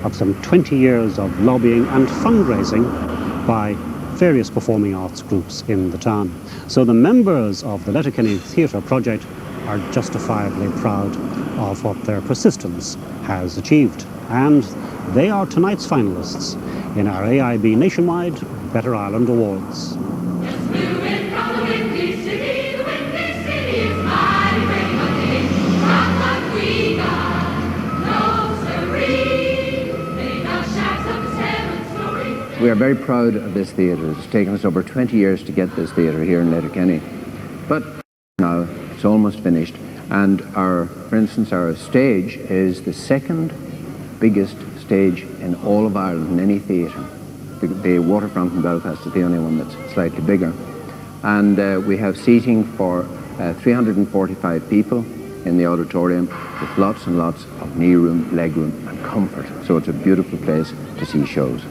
of some 20 years of lobbying and fundraising by various performing arts groups in the town. So the members of the Letterkenny Theatre project are justifiably proud of what their persistence has achieved. And they are tonight's finalists in our AIB Nationwide Better Ireland Awards. We are very proud of this theatre. It's taken us over 20 years to get this theatre here in Letterkenny. But now it's almost finished. And for instance, our stage is the second biggest stage in all of Ireland in any theatre. The waterfront in Belfast is the only one that's slightly bigger. And we have seating for 345 people in the auditorium with lots and lots of knee room, leg room and comfort. So it's a beautiful place to see shows.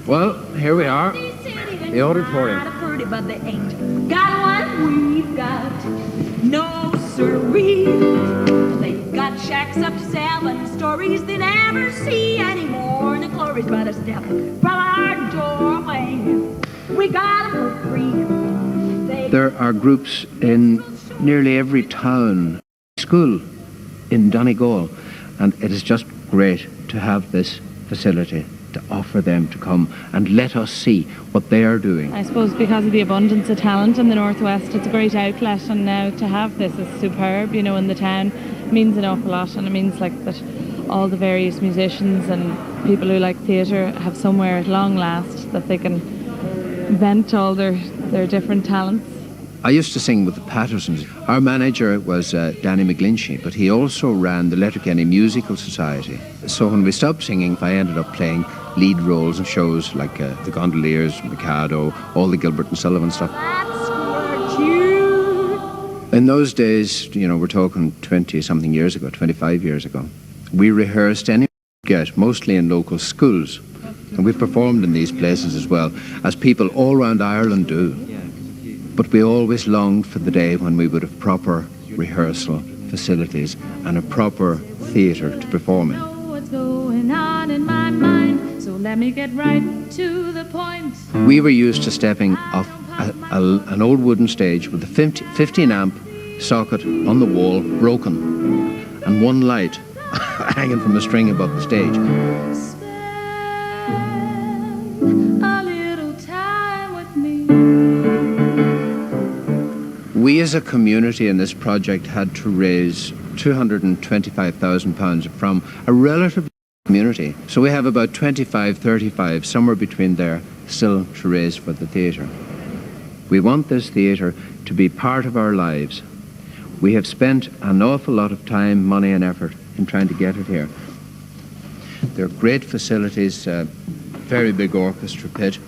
Well, here we are, the auditorium. But they ain't got what we've got. No siree. They've got shacks up to sell and stories they never see anymore. And the glory's but a step from our doorway. We got them for free. There are groups in nearly every town, school in Donegal, and it is just great to have this facility to offer them to come and let us see what they are doing. I suppose because of the abundance of talent in the Northwest, it's a great outlet, and now to have this is superb, you know, in the town. It means an awful lot, and it means like that all the various musicians and people who like theatre have somewhere at long last that they can vent all their different talents. I used to sing with the Pattersons. Our manager was Danny McGlinchey, but he also ran the Letterkenny Musical Society. So when we stopped singing, I ended up playing lead roles in shows like The Gondoliers, Mikado, all the Gilbert and Sullivan stuff. In those days, you know, we're talking 20-something years ago, 25 years ago, we rehearsed any get, mostly in local schools. And we performed in these places as well, as people all around Ireland do. But we always longed for the day when we would have proper rehearsal facilities and a proper theatre to perform in. What's going on in my mind, so let me get right to the point. We were used to stepping off an old wooden stage with a 15 amp socket on the wall, broken, and one light hanging from a string above the stage. We as a community in this project had to raise £225,000 from a relative community. So we have about 25, 35, somewhere between there, still to raise for the theatre. We want this theatre to be part of our lives. We have spent an awful lot of time, money and effort in trying to get it here. There are great facilities, very big orchestra pit,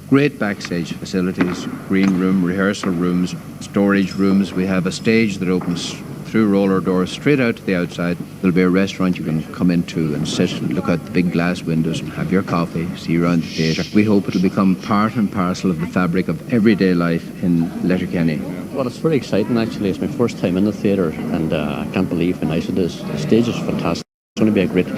great backstage facilities, green room, rehearsal rooms, storage rooms. We have a stage that opens through roller doors straight out to the outside. There'll be a restaurant you can come into and sit and look out the big glass windows and have your coffee, see around the theatre. We hope it'll become part and parcel of the fabric of everyday life in Letterkenny. Well, it's very exciting actually. It's my first time in the theatre, and I can't believe how nice it is. The stage is fantastic. It's going to be a great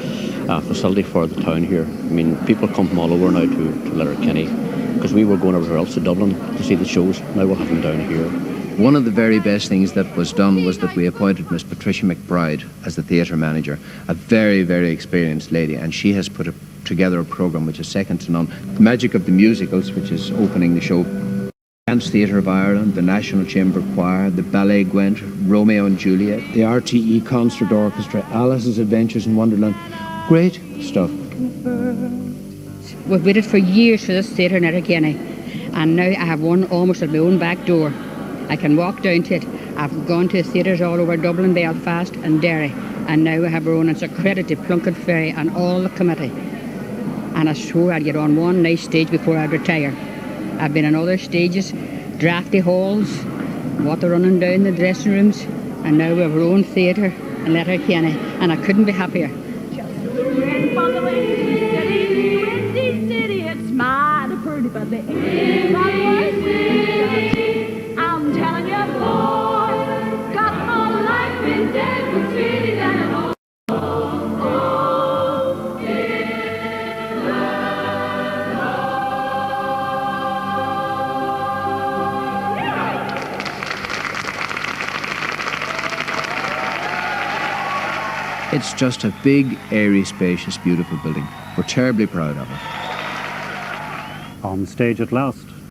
facility for the town here. I mean, people come from all over now to Letterkenny, because we were going everywhere else to Dublin to see the shows. Now we'll have them down here. One of the very best things that was done was that we appointed Miss Patricia McBride as the theatre manager, a very, very experienced lady, and she has put together a programme which is second to none. The Magic of the Musicals, which is opening the show, Dance Theatre of Ireland, the National Chamber Choir, the Ballet Gwent, Romeo and Juliet, the RTE Concert Orchestra, Alice's Adventures in Wonderland. Great stuff. We've waited for years for this theatre in Letterkenny, and now I have one almost at my own back door. I can walk down to it. I've gone to theatres all over Dublin, Belfast and Derry, and now we have our own. It's a credit to Plunkett Ferry and all the committee. And I swore I'd get on one nice stage before I'd retire. I've been on other stages, drafty halls, water running down the dressing rooms, and now we have our own theatre in Letterkenny, and I couldn't be happier. It's mighty pretty, but they ain't got worth it. I'm telling you, boy, got more life in dead, sweeter than an old. It's just a big, airy, spacious, beautiful building. We're terribly proud of it. On stage at last,